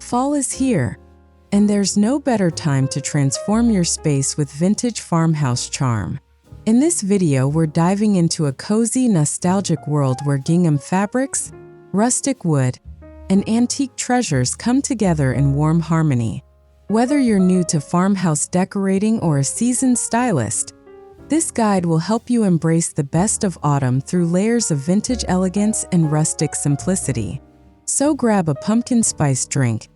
Fall is here, and there's no better time to transform your space with vintage farmhouse charm. In this video, we're diving into a cozy, nostalgic world where gingham fabrics, rustic wood, and antique treasures come together in warm harmony. Whether you're new to farmhouse decorating or a seasoned stylist, this guide will help you embrace the best of autumn through layers of vintage elegance and rustic simplicity. So grab a pumpkin spice drink,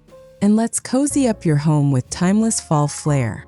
and let's cozy up your home with timeless fall flair.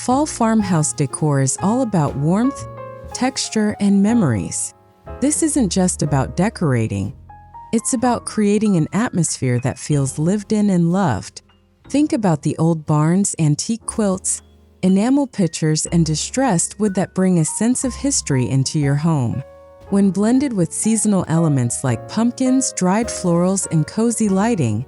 Fall farmhouse decor is all about warmth, texture, and memories. This isn't just about decorating. It's about creating an atmosphere that feels lived in and loved. Think about the old barns, antique quilts, enamel pictures, and distressed wood that bring a sense of history into your home. When blended with seasonal elements like pumpkins, dried florals, and cozy lighting,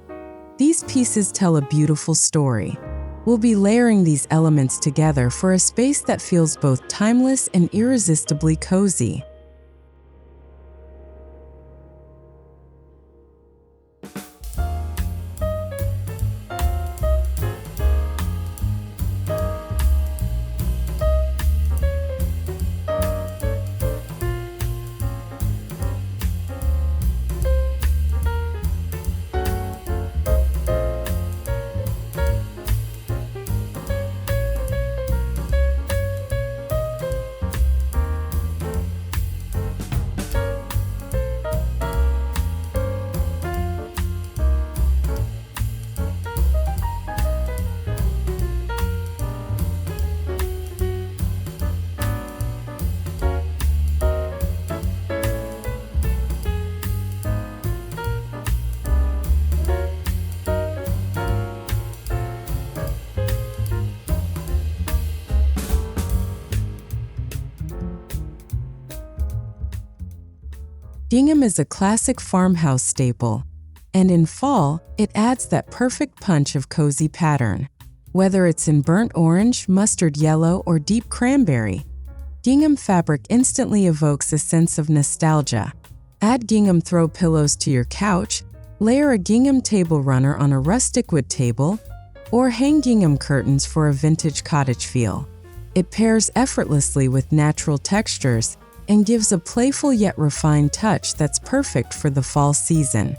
these pieces tell a beautiful story. We'll be layering these elements together for a space that feels both timeless and irresistibly cozy. Gingham is a classic farmhouse staple, and in fall, it adds that perfect punch of cozy pattern. Whether it's in burnt orange, mustard yellow, or deep cranberry, gingham fabric instantly evokes a sense of nostalgia. Add gingham throw pillows to your couch, layer a gingham table runner on a rustic wood table, or hang gingham curtains for a vintage cottage feel. It pairs effortlessly with natural textures and gives a playful yet refined touch that's perfect for the fall season.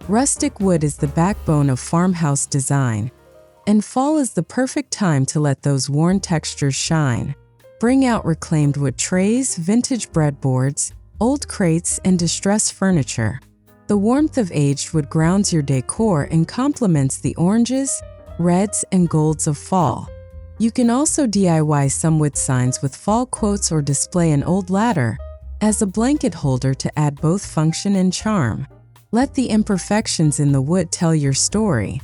Rustic wood is the backbone of farmhouse design, and fall is the perfect time to let those worn textures shine. Bring out reclaimed wood trays, vintage breadboards, old crates, and distressed furniture. The warmth of aged wood grounds your decor and complements the oranges, reds, and golds of fall. You can also DIY some wood signs with fall quotes or display an old ladder as a blanket holder to add both function and charm. Let the imperfections in the wood tell your story.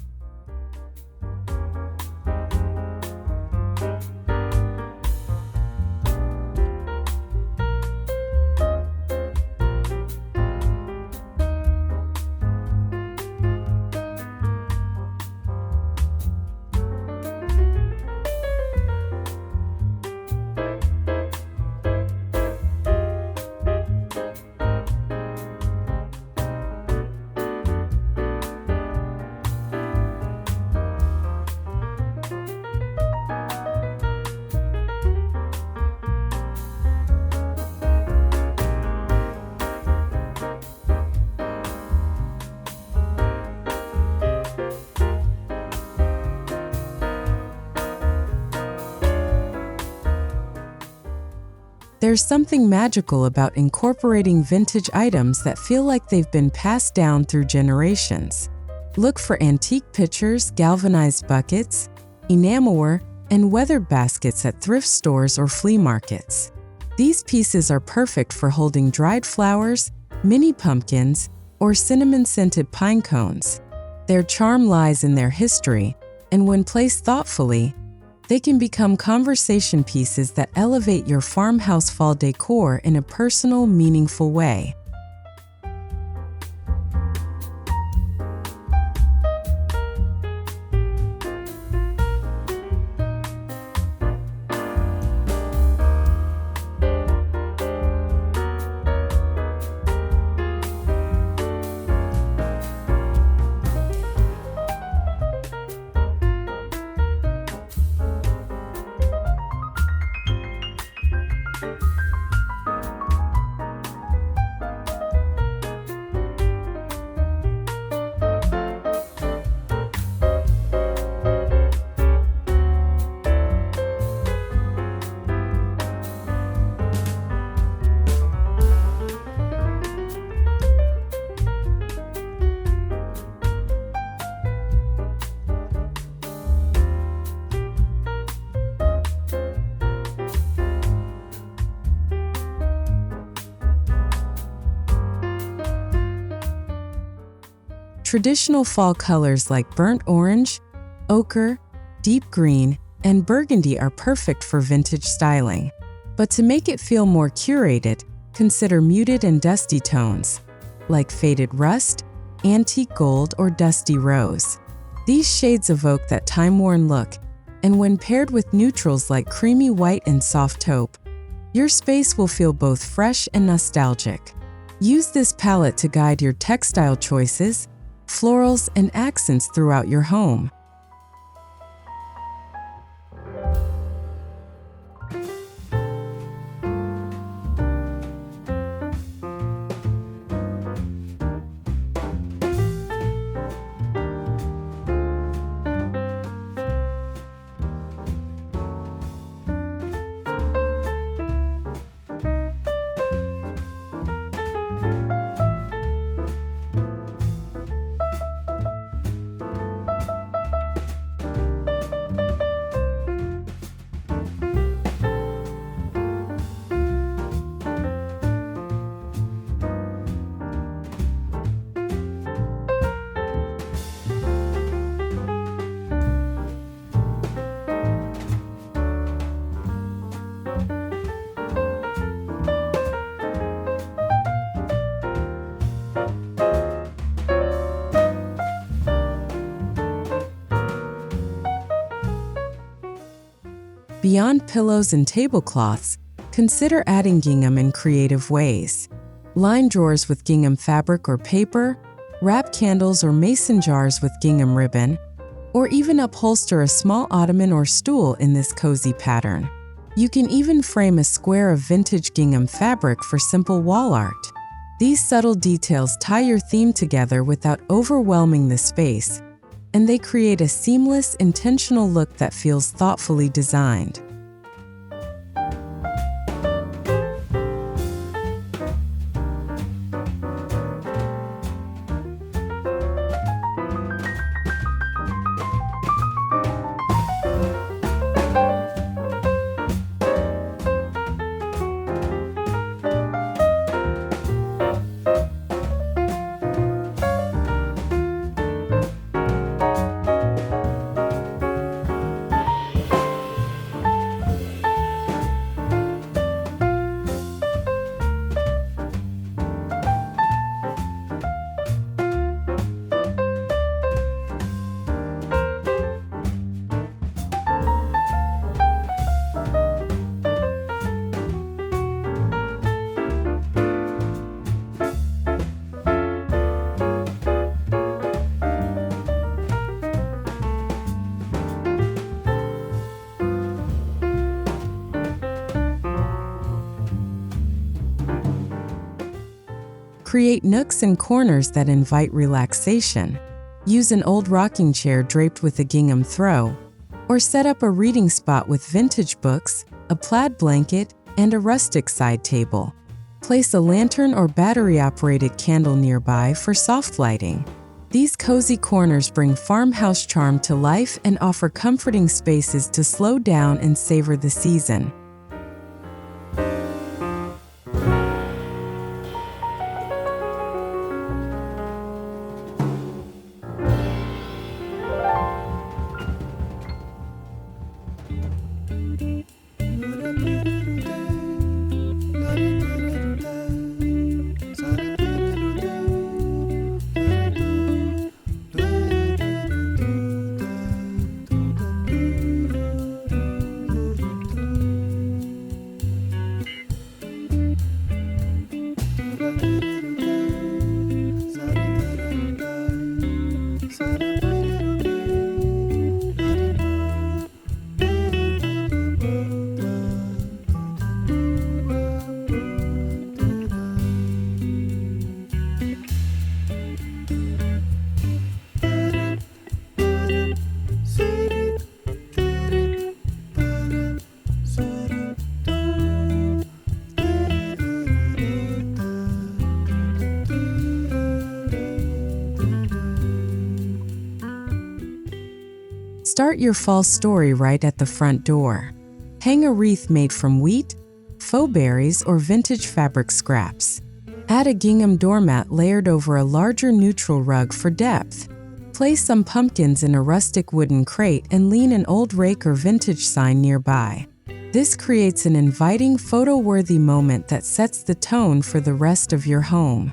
There's something magical about incorporating vintage items that feel like they've been passed down through generations. Look for antique pitchers, galvanized buckets, enamelware, and weathered baskets at thrift stores or flea markets. These pieces are perfect for holding dried flowers, mini pumpkins, or cinnamon-scented pine cones. Their charm lies in their history, and when placed thoughtfully, they can become conversation pieces that elevate your farmhouse fall decor in a personal, meaningful way. Traditional fall colors like burnt orange, ochre, deep green, and burgundy are perfect for vintage styling. But to make it feel more curated, consider muted and dusty tones, like faded rust, antique gold, or dusty rose. These shades evoke that time-worn look, and when paired with neutrals like creamy white and soft taupe, your space will feel both fresh and nostalgic. Use this palette to guide your textile choices, florals, and accents throughout your home. Beyond pillows and tablecloths, consider adding gingham in creative ways. Line drawers with gingham fabric or paper, wrap candles or mason jars with gingham ribbon, or even upholster a small ottoman or stool in this cozy pattern. You can even frame a square of vintage gingham fabric for simple wall art. These subtle details tie your theme together without overwhelming the space, and they create a seamless, intentional look that feels thoughtfully designed. Create nooks and corners that invite relaxation. Use an old rocking chair draped with a gingham throw, or set up a reading spot with vintage books, a plaid blanket, and a rustic side table. Place a lantern or battery-operated candle nearby for soft lighting. These cozy corners bring farmhouse charm to life and offer comforting spaces to slow down and savor the season. Start your fall story right at the front door. Hang a wreath made from wheat, faux berries, or vintage fabric scraps. Add a gingham doormat layered over a larger neutral rug for depth. Place some pumpkins in a rustic wooden crate and lean an old rake or vintage sign nearby. This creates an inviting, photo-worthy moment that sets the tone for the rest of your home.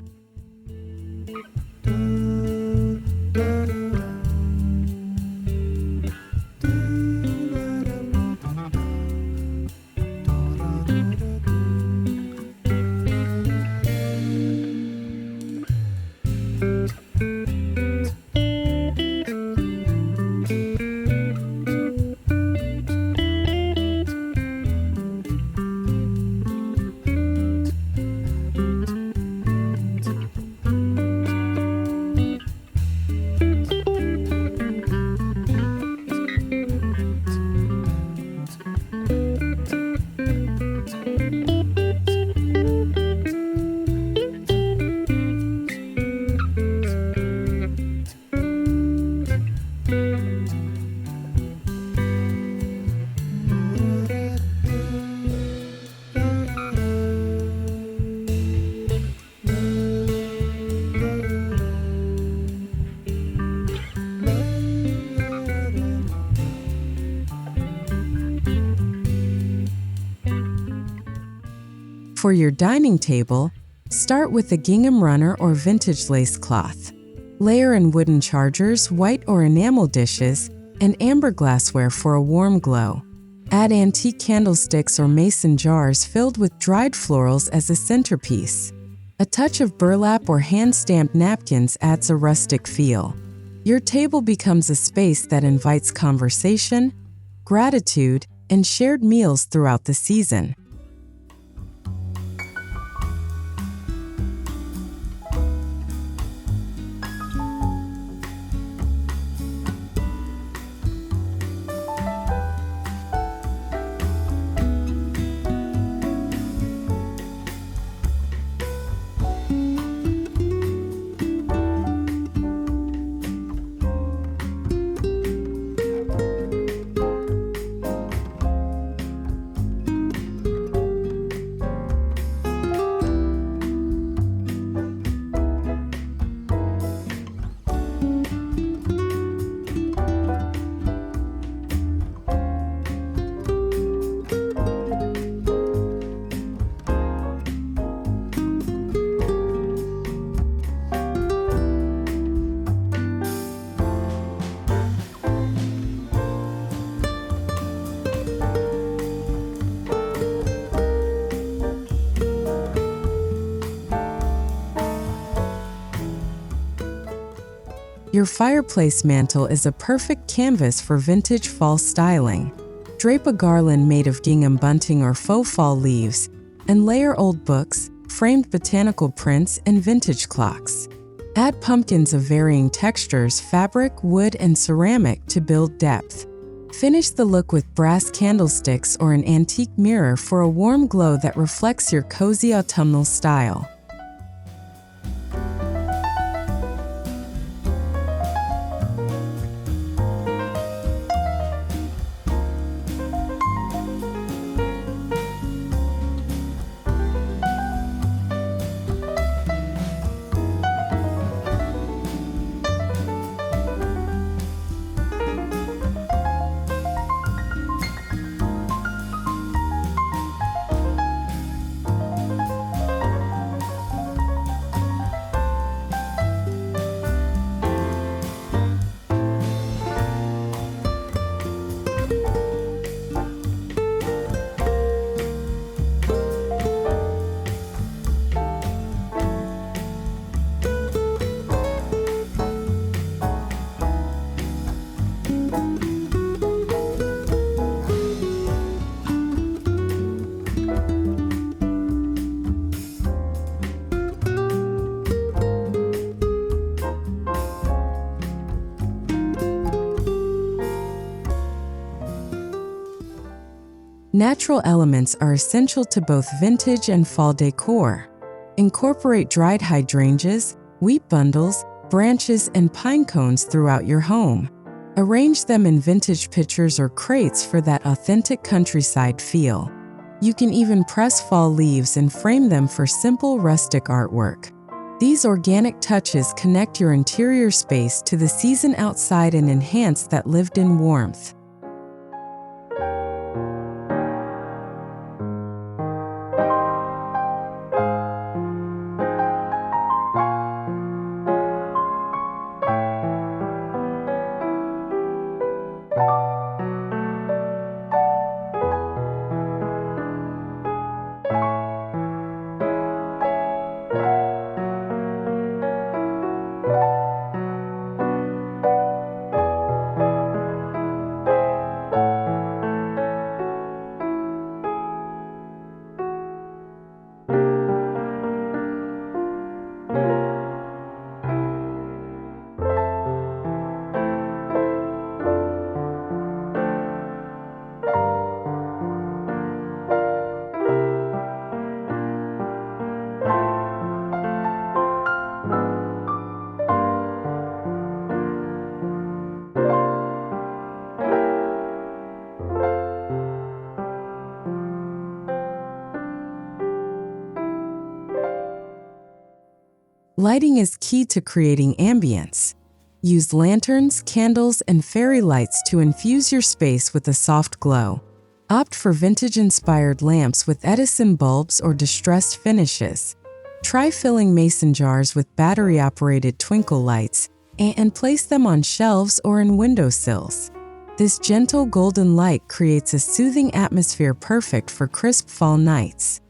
For your dining table, start with a gingham runner or vintage lace cloth. Layer in wooden chargers, white or enamel dishes, and amber glassware for a warm glow. Add antique candlesticks or mason jars filled with dried florals as a centerpiece. A touch of burlap or hand-stamped napkins adds a rustic feel. Your table becomes a space that invites conversation, gratitude, and shared meals throughout the season. Your fireplace mantel is a perfect canvas for vintage fall styling. Drape a garland made of gingham bunting or faux fall leaves, and layer old books, framed botanical prints, and vintage clocks. Add pumpkins of varying textures, fabric, wood, and ceramic to build depth. Finish the look with brass candlesticks or an antique mirror for a warm glow that reflects your cozy autumnal style. Natural elements are essential to both vintage and fall decor. Incorporate dried hydrangeas, wheat bundles, branches, and pine cones throughout your home. Arrange them in vintage pitchers or crates for that authentic countryside feel. You can even press fall leaves and frame them for simple rustic artwork. These organic touches connect your interior space to the season outside and enhance that lived-in warmth. Lighting is key to creating ambience. Use lanterns, candles, and fairy lights to infuse your space with a soft glow. Opt for vintage-inspired lamps with Edison bulbs or distressed finishes. Try filling mason jars with battery-operated twinkle lights and place them on shelves or in windowsills. This gentle golden light creates a soothing atmosphere perfect for crisp fall nights.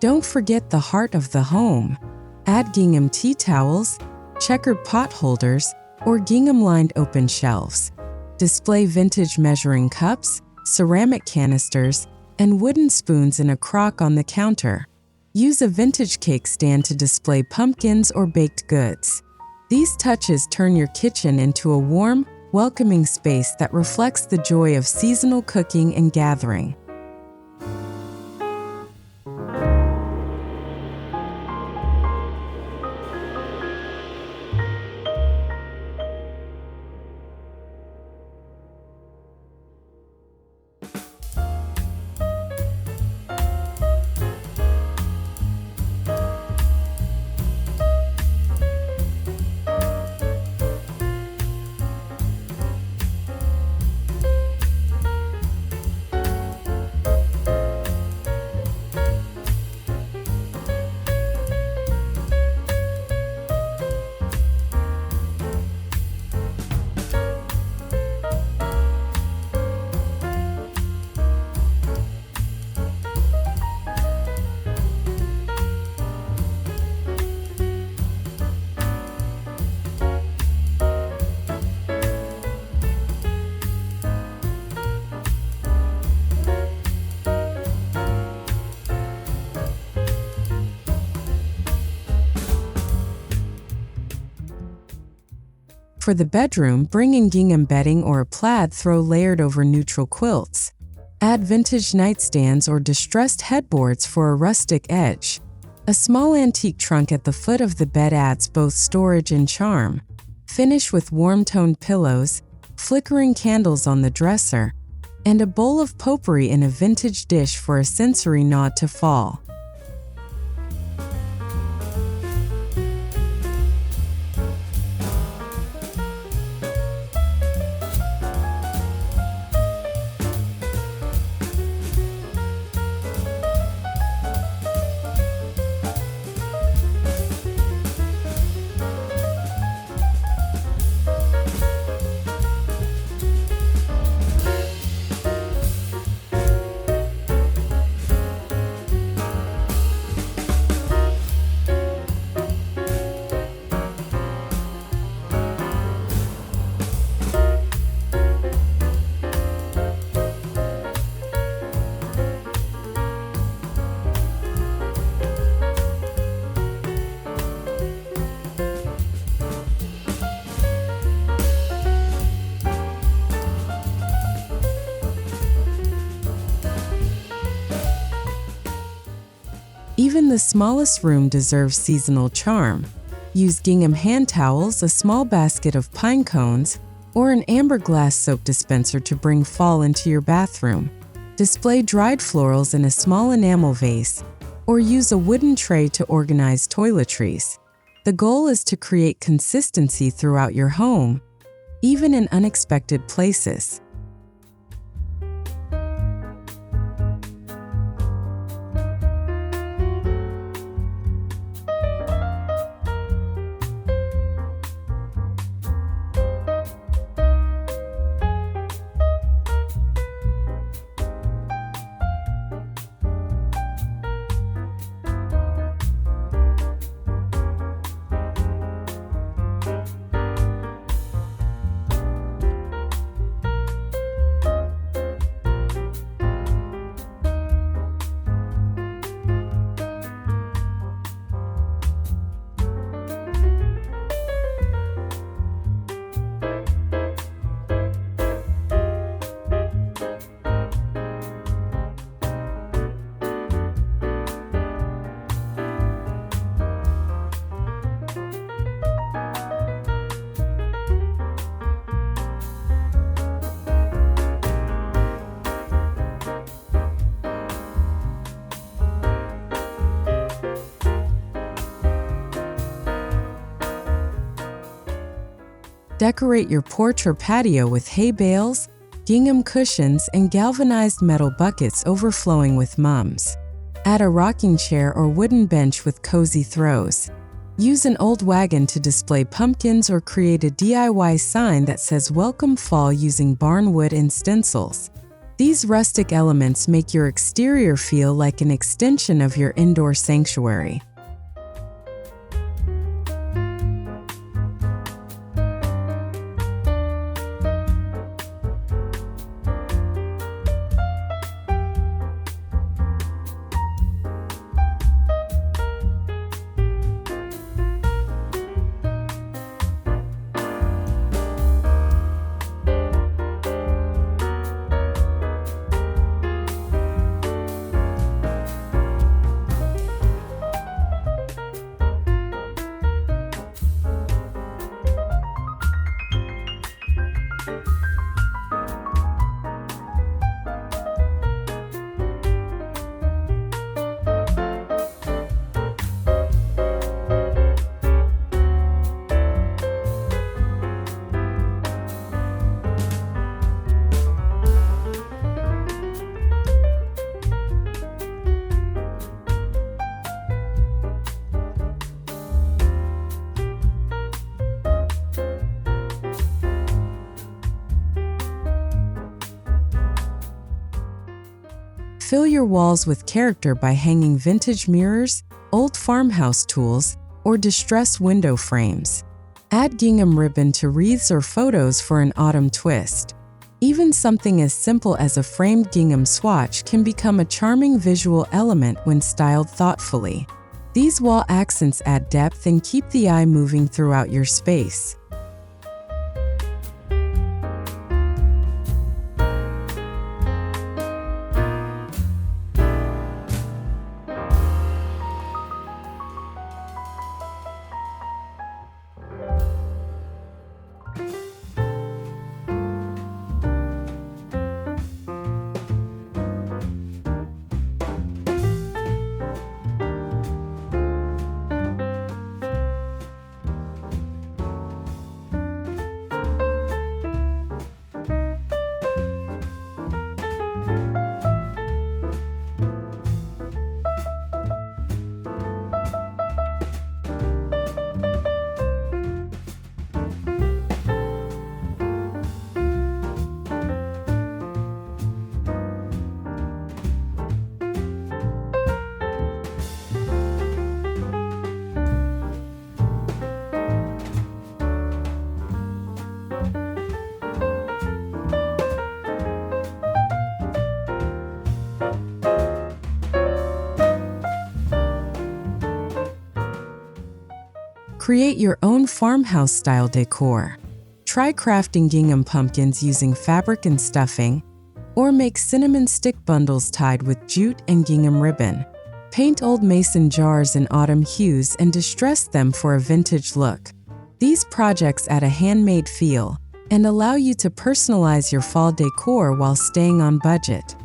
Don't forget the heart of the home. Add gingham tea towels, checkered pot holders, or gingham-lined open shelves. Display vintage measuring cups, ceramic canisters, and wooden spoons in a crock on the counter. Use a vintage cake stand to display pumpkins or baked goods. These touches turn your kitchen into a warm, welcoming space that reflects the joy of seasonal cooking and gathering. For the bedroom, bring in gingham bedding or a plaid throw layered over neutral quilts. Add vintage nightstands or distressed headboards for a rustic edge. A small antique trunk at the foot of the bed adds both storage and charm. Finish with warm-toned pillows, flickering candles on the dresser, and a bowl of potpourri in a vintage dish for a sensory nod to fall. Even the smallest room deserves seasonal charm. Use gingham hand towels, a small basket of pine cones, or an amber glass soap dispenser to bring fall into your bathroom. Display dried florals in a small enamel vase, or use a wooden tray to organize toiletries. The goal is to create consistency throughout your home, even in unexpected places. Decorate your porch or patio with hay bales, gingham cushions, and galvanized metal buckets overflowing with mums. Add a rocking chair or wooden bench with cozy throws. Use an old wagon to display pumpkins or create a DIY sign that says "Welcome Fall" using barn wood and stencils. These rustic elements make your exterior feel like an extension of your indoor sanctuary. Fill your walls with character by hanging vintage mirrors, old farmhouse tools, or distressed window frames. Add gingham ribbon to wreaths or photos for an autumn twist. Even something as simple as a framed gingham swatch can become a charming visual element when styled thoughtfully. These wall accents add depth and keep the eye moving throughout your space. Create your own farmhouse-style decor. Try crafting gingham pumpkins using fabric and stuffing, or make cinnamon stick bundles tied with jute and gingham ribbon. Paint old mason jars in autumn hues and distress them for a vintage look. These projects add a handmade feel and allow you to personalize your fall decor while staying on budget.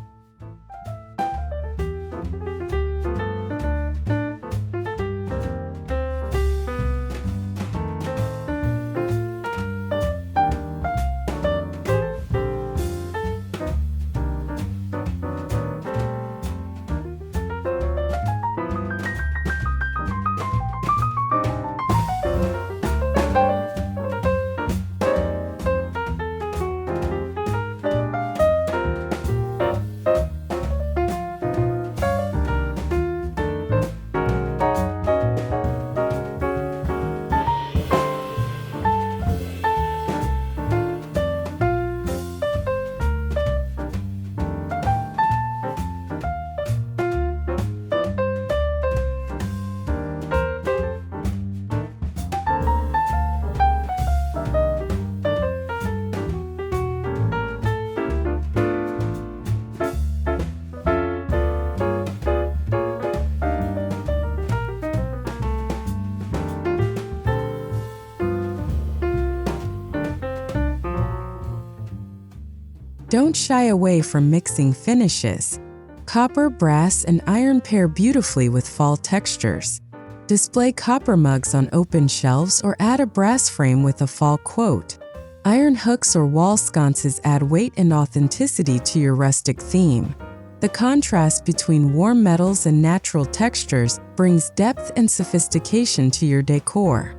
Don't shy away from mixing finishes. Copper, brass, and iron pair beautifully with fall textures. Display copper mugs on open shelves or add a brass frame with a fall quote. Iron hooks or wall sconces add weight and authenticity to your rustic theme. The contrast between warm metals and natural textures brings depth and sophistication to your decor.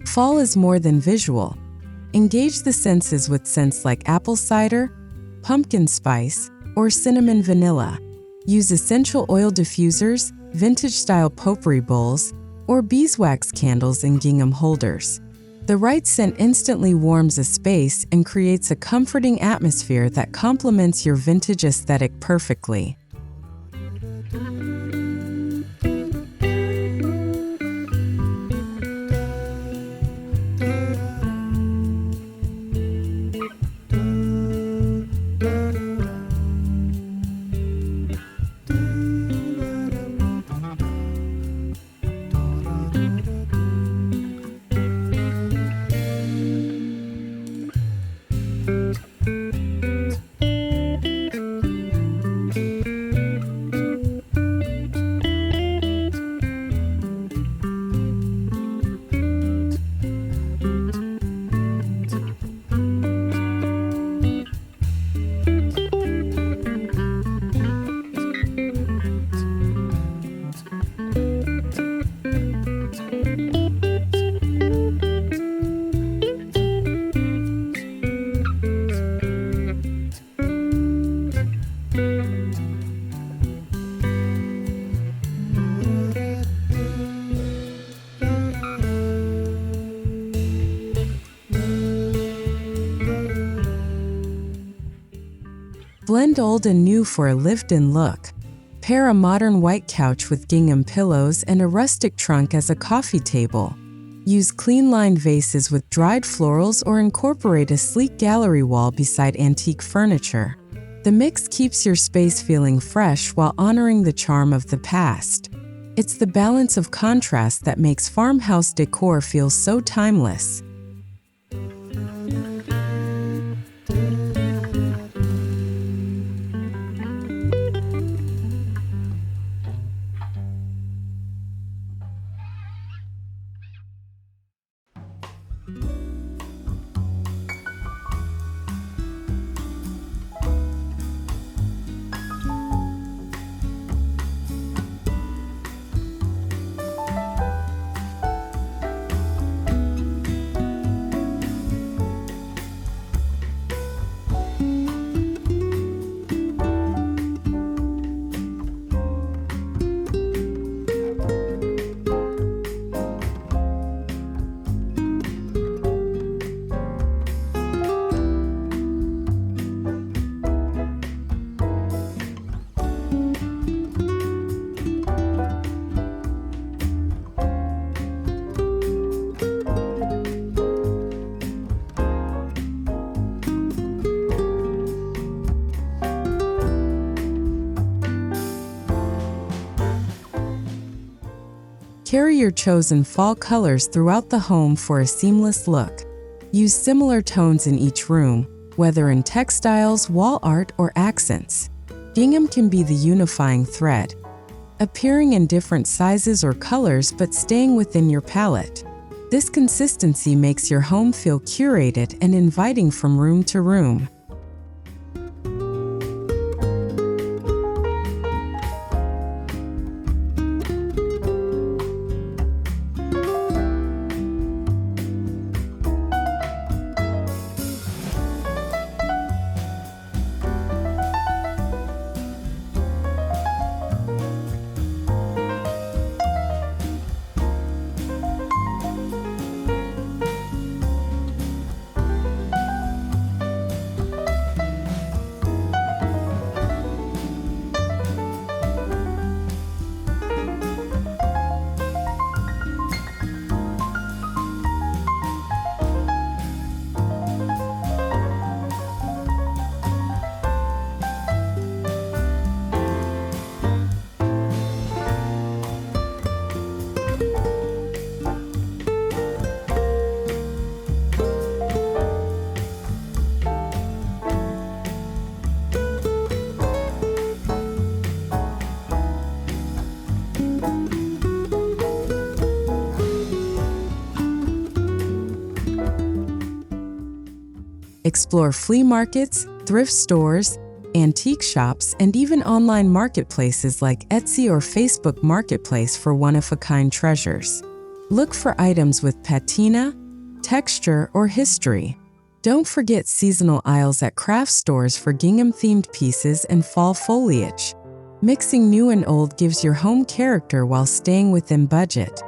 Fall is more than visual. Engage the senses with scents like apple cider, pumpkin spice, or cinnamon vanilla. Use essential oil diffusers, vintage-style potpourri bowls, or beeswax candles in gingham holders. The right scent instantly warms a space and creates a comforting atmosphere that complements your vintage aesthetic perfectly. Blend old and new for a lived-in look. Pair a modern white couch with gingham pillows and a rustic trunk as a coffee table. Use clean-lined vases with dried florals or incorporate a sleek gallery wall beside antique furniture. The mix keeps your space feeling fresh while honoring the charm of the past. It's the balance of contrast that makes farmhouse decor feel so timeless. Carry your chosen fall colors throughout the home for a seamless look. Use similar tones in each room, whether in textiles, wall art, or accents. Gingham can be the unifying thread, appearing in different sizes or colors but staying within your palette. This consistency makes your home feel curated and inviting from room to room. Explore flea markets, thrift stores, antique shops, and even online marketplaces like Etsy or Facebook Marketplace for one-of-a-kind treasures. Look for items with patina, texture, or history. Don't forget seasonal aisles at craft stores for gingham-themed pieces and fall foliage. Mixing new and old gives your home character while staying within budget.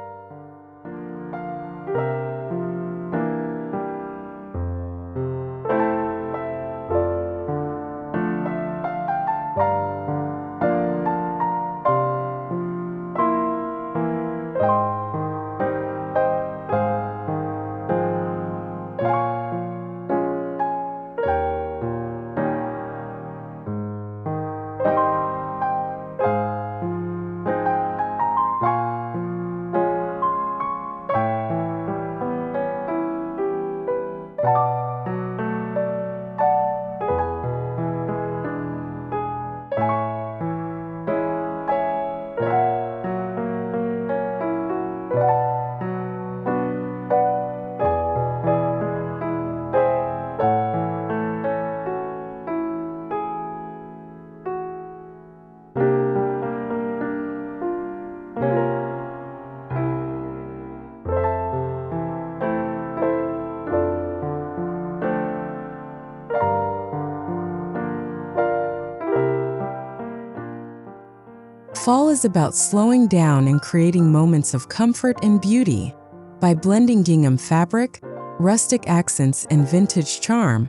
Fall is about slowing down and creating moments of comfort and beauty. By blending gingham fabric, rustic accents, and vintage charm,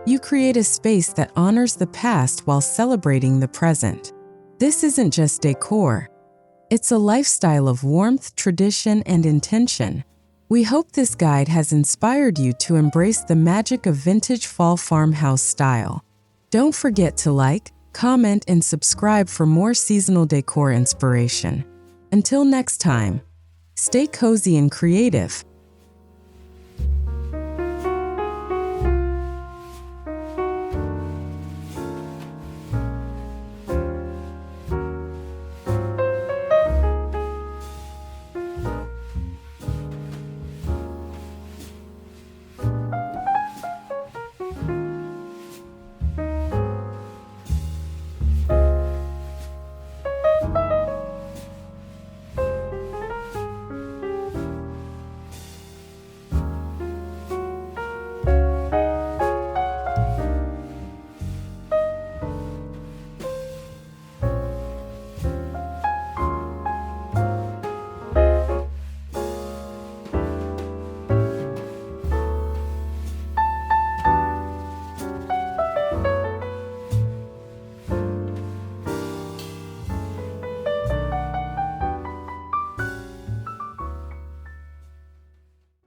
you create a space that honors the past while celebrating the present. This isn't just decor. It's a lifestyle of warmth, tradition, and intention. We hope this guide has inspired you to embrace the magic of vintage fall farmhouse style. Don't forget to like, comment, and subscribe for more seasonal decor inspiration. Until next time, stay cozy and creative.